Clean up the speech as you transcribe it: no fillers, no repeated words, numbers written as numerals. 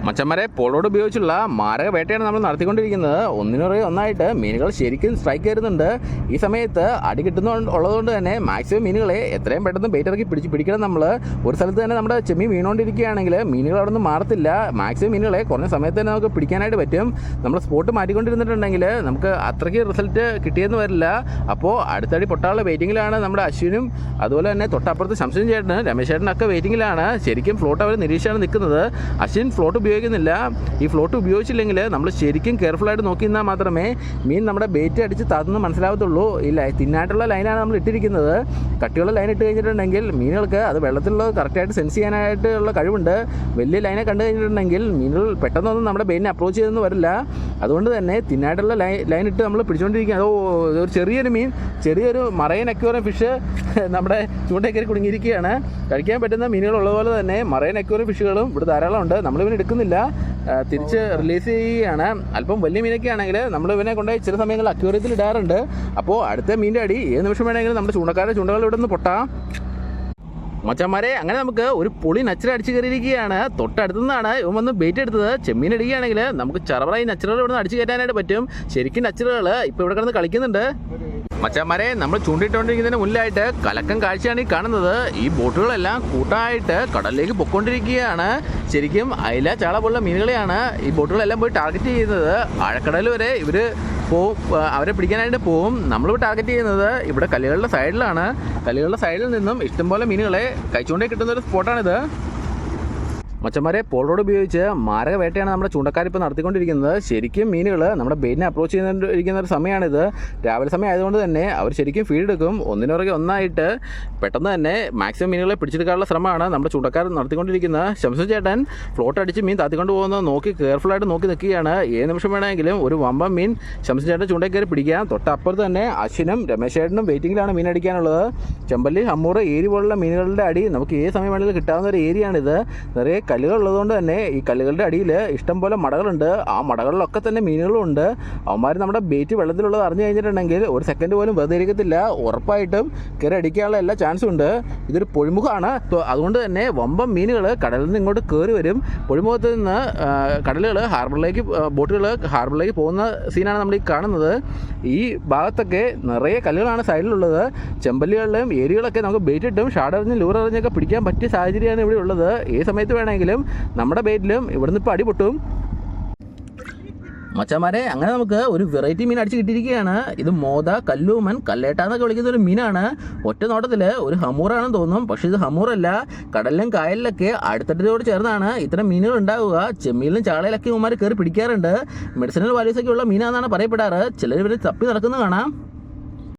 മച്ചന്മാരെ പോളോട് ഉപയോഗിച്ചുള്ള മാരക വേട്ടയാണ് നമ്മൾ നടത്തിക്കൊണ്ടിരിക്കുന്നത്. ഒന്നായിട്ട് മീനുകൾ ശരിക്കും സ്ട്രൈക്ക് വരുന്നുണ്ട്. ഈ സമയത്ത് അടി ഉള്ളതുകൊണ്ട് തന്നെ മാക്സിമം മീനുകളെ എത്രയും പെട്ടെന്ന് ബെയ്റ്റ് ഇറക്കി പിടിക്കണം. നമ്മൾ ഒരു സ്ഥലത്ത് തന്നെ നമ്മുടെ ചെമ്മീൻ വീണുകൊണ്ടിരിക്കുകയാണെങ്കിൽ മീനുകൾ അവിടെ നിന്ന് മാറത്തില്ല. മാക്സിമം മീനുകളെ കുറഞ്ഞ സമയത്ത് തന്നെ നമുക്ക് പിടിക്കാനായിട്ട് പറ്റും. നമ്മൾ സ്പോട്ട് മാറ്റിക്കൊണ്ടിരുന്നിട്ടുണ്ടെങ്കിൽ നമുക്ക് അത്രയ്ക്ക് റിസൾട്ട് കിട്ടിയെന്ന് വരില്ല. അപ്പോൾ അടുത്തടി പൊട്ടാനുള്ള വെയിറ്റിങ്ങിലാണ് നമ്മുടെ അശ്വിനും, അതുപോലെ തന്നെ തൊട്ടപ്പുറത്ത് ശംസുൻ ചേട്ടനും രമേശ് ചേട്ടനൊക്കെ വെയിറ്റിങ്ങിലാണ്. ശരിക്കും ഫ്ലോട്ട് അവർ നിരീക്ഷയാണ് നിൽക്കുന്നത്. അശ്വിൻ ഫ്ലോട്ട് ഉപയോഗിക്കുന്നില്ല. ഈ ഫ്ലോട്ട് ഉപയോഗിച്ചില്ലെങ്കിൽ നമ്മൾ ശരിക്കും കെയർഫുള്ളായിട്ട് നോക്കി നിന്നാൽ മാത്രമേ മീൻ നമ്മുടെ ബെയ്റ്റ് അടിച്ച് താത്തുന്ന മനസ്സിലാവത്തുള്ളൂ. ഇല്ല, തിന്നായിട്ടുള്ള ലൈനാണ് നമ്മൾ ഇട്ടിരിക്കുന്നത്. കട്ടിയുള്ള ലൈൻ ഇട്ട് കഴിഞ്ഞിട്ടുണ്ടെങ്കിൽ മീനുകൾക്ക് അത് വെള്ളത്തിലുള്ളത് കറക്റ്റായിട്ട് സെൻസ് ചെയ്യാനായിട്ടുള്ള കഴിവുണ്ട്. വലിയ ലൈനെ കണ്ടു കഴിഞ്ഞിട്ടുണ്ടെങ്കിൽ മീനുകൾ പെട്ടെന്നൊന്നും നമ്മുടെ ബെയിനെ അപ്രോച്ച് ചെയ്തെന്ന് വരില്ല. അതുകൊണ്ട് തന്നെ തിന്നായിട്ടുള്ള ലൈൻ ഇട്ട് നമ്മൾ പിടിച്ചുകൊണ്ടിരിക്കുകയാണ്. ഒരു ചെറിയൊരു മീൻ, ചെറിയൊരു മറൈൻ അക്വേറിയം ഫിഷ് നമ്മുടെ ചൂണ്ടയിൽ കയറി കുടുങ്ങിയിരിക്കുകയാണ്. കഴിക്കാൻ പറ്റുന്ന മീനുകളുള്ളതുപോലെ തന്നെ മറൈൻ അക്വേറിയം ഫിഷുകളും ഇവിടെ ധാരാളം ഉണ്ട്. നമ്മളിവനെ എടുക്കുന്നില്ല, തിരിച്ച് റിലീസ് ചെയ്യുകയാണ്. അല്പം വലിയ മീനൊക്കെ ആണെങ്കിൽ നമ്മൾ ഇവനെ കൊണ്ട് ചില സമയങ്ങളിൽ അക്വേറിയത്തിൽ ഇടാറുണ്ട്. അപ്പോൾ അടുത്ത മീൻ്റെ അടി ഏത് നിമിഷം വേണമെങ്കിലും നമ്മുടെ ചൂണ്ടക്കാരുടെ ചൂണ്ടകൾ ഇവിടെ നിന്ന് പൊട്ടാം. മച്ചന്മാരെ, അങ്ങനെ നമുക്ക് ഒരു പൊളി നച്ചറ അടിച്ച് കയറിയിരിക്കുകയാണ്. തൊട്ടടുത്തുനിന്നാണ് ഇവൻ വന്ന് ബെയ്റ്റ് എടുത്തത്. ചെമ്മീൻ അടിക്കുകയാണെങ്കിൽ നമുക്ക് ചറവറായി നച്ചറുകൾ ഇവിടെ നിന്ന് അടിച്ച് കയറ്റാനായിട്ട് പറ്റും. ശരിക്കും നച്ചറുകൾ ഇപ്പോൾ ഇവിടെ കിടന്ന് കളിക്കുന്നുണ്ട്. മച്ചന്മാരെ, നമ്മൾ ചൂണ്ടിട്ടുകൊണ്ടിരിക്കുന്നതിന് മുന്നിലായിട്ട് കലക്കം കാഴ്ചയാണ് ഈ കാണുന്നത്. ഈ ബോട്ടുകളെല്ലാം കൂട്ടമായിട്ട് കടലിലേക്ക് പൊയ്ക്കൊണ്ടിരിക്കുകയാണ്. ശരിക്കും അയില, ചാള പോലുള്ള മീനുകളെയാണ് ഈ ബോട്ടുകളെല്ലാം പോയി ടാർഗറ്റ് ചെയ്യുന്നത്. ആഴക്കടൽ വരെ ഇവർ അവരെ പിടിക്കാനായിട്ട് പോവും. നമ്മളിപ്പോൾ ടാർഗറ്റ് ചെയ്യുന്നത് ഇവിടെ കല്ലുകളുടെ സൈഡിലാണ്. കല്ലുകളുടെ സൈഡിൽ നിന്നും ഇഷ്ടംപോലെ മീനുകളെ കഴിച്ചുകൊണ്ടേ കിട്ടുന്ന ഒരു സ്പോട്ടാണിത്. മച്ചന്മാരെ, പോളോട് ഉപയോഗിച്ച് മാരക വേട്ടയാണ് നമ്മുടെ ചൂണ്ടക്കാരിപ്പോൾ നടത്തിക്കൊണ്ടിരിക്കുന്നത്. ശരിക്കും മീനുകൾ നമ്മുടെ ബെയിറ്റിനെ അപ്രോച്ച് ചെയ്തുകൊണ്ടിരിക്കുന്ന ഒരു സമയമാണിത്. രാവിലെ സമയം ആയതുകൊണ്ട് തന്നെ അവർ ശരിക്കും ഫീഡ് എടുക്കും. ഒന്നിനുറകെ ഒന്നായിട്ട് പെട്ടെന്ന് തന്നെ മാക്സിമം മീനുകളെ പിടിച്ചെടുക്കാനുള്ള ശ്രമമാണ് നമ്മുടെ ചൂണ്ടക്കാർ നടത്തിക്കൊണ്ടിരിക്കുന്നത്. ശംസു ചേട്ടൻ ഫ്ലോട്ട് അടിച്ച് മീൻ താത്തിക്കൊണ്ട് പോകുന്നത് നോക്കി കെയർഫുള്ളായിട്ട് നോക്കി നിൽക്കുകയാണ്. ഏത് നിമിഷം വേണമെങ്കിലും ഒരു വമ്പം മീൻ ശംസു ചേട്ടൻ ചൂണ്ടയിൽ കയറി പിടിക്കാം. തൊട്ടപ്പുറത്ത് തന്നെ അശ്വിനും രമേശ് ചേട്ടനും വെയിറ്റിങ്ങിലാണ് മീൻ അടിക്കാനുള്ളത്. ചെമ്പല്ലി, ഹമ്മൂർ, ഏരി പോലുള്ള മീനുകളുടെ അടി നമുക്ക് ഏത് സമയം വേണമെങ്കിലും കിട്ടാവുന്ന ഒരു ഏരിയയാണിത്. നിറയെ കല്ലുകൾ ഉള്ളതുകൊണ്ട് തന്നെ ഈ കല്ലുകളുടെ അടിയിൽ ഇഷ്ടം പോലെ മടകളുണ്ട്. ആ മടകളിലൊക്കെ തന്നെ മീനുകളും ഉണ്ട്. അവന്മാർ നമ്മുടെ ബെയ്റ്റ് വെള്ളത്തിലുള്ളത് അറിഞ്ഞു കഴിഞ്ഞിട്ടുണ്ടെങ്കിൽ ഒരു സെക്കൻഡ് പോലും വെറുതെ ഇരിക്കത്തില്ല. ഉറപ്പായിട്ടും കയറി അടിക്കാനുള്ള എല്ലാ ചാൻസും ഉണ്ട്. ഇതൊരു പൊഴിമുഖമാണ്. അതുകൊണ്ട് തന്നെ വമ്പം മീനുകൾ കടലിൽ നിന്ന് ഇങ്ങോട്ട് കയറി വരും. പൊഴിമുഖത്ത് നിന്ന് ബോട്ടുകൾ ഹാർബറിലേക്ക് പോകുന്ന സീനാണ് നമ്മൾ ഈ കാണുന്നത്. ഈ ഭാഗത്തൊക്കെ നിറയെ കല്ലുകളാണ് സൈഡിലുള്ളത്. ചെമ്പല്ലികളിലും ഏരികളൊക്കെ നമുക്ക് ബെയ്റ്റ് ഇട്ടും ഷാഡറിഞ്ഞ് ലൂററിഞ്ഞൊക്കെ പിടിക്കാൻ പറ്റിയ സാഹചര്യമാണ് ഇവിടെ ഉള്ളത്. ഏത് സമയത്ത് വേണമെങ്കിലും നമ്മുടെ ബെയ്റ്റിലും ഇവിടുന്ന് ഇപ്പോൾ അടി പൊട്ടും. മച്ചന്മാരെ, അങ്ങനെ നമുക്ക് ഒരു വെറൈറ്റി മീൻ അടിച്ച് കിട്ടിയിരിക്കുകയാണ്. ഇത് മോത, കല്ലൂമൻ, കല്ലേട്ട എന്നൊക്കെ വിളിക്കുന്ന ഒരു മീനാണ്. ഒറ്റ നോട്ടത്തിൽ ഒരു ഹമൂറാണെന്ന് തോന്നും, പക്ഷേ ഇത് ഹമൂറല്ല. കടലിലും കായലിലൊക്കെ അടുത്തടുത്തോട് ചേർന്നാണ് ഇത്തരം മീനുകൾ ഉണ്ടാവുക. ചെമ്മീനിലും ചാളയിലൊക്കെ ഇവന്മാർ കയറി പിടിക്കാറുണ്ട്. മെഡിസിനൽ വാല്യൂസൊക്കെ ഉള്ള മീനാണെന്നാണ് പറയപ്പെടാറ്. ചിലർ ഇവർ തപ്പി നടക്കുന്നത് കാണാം.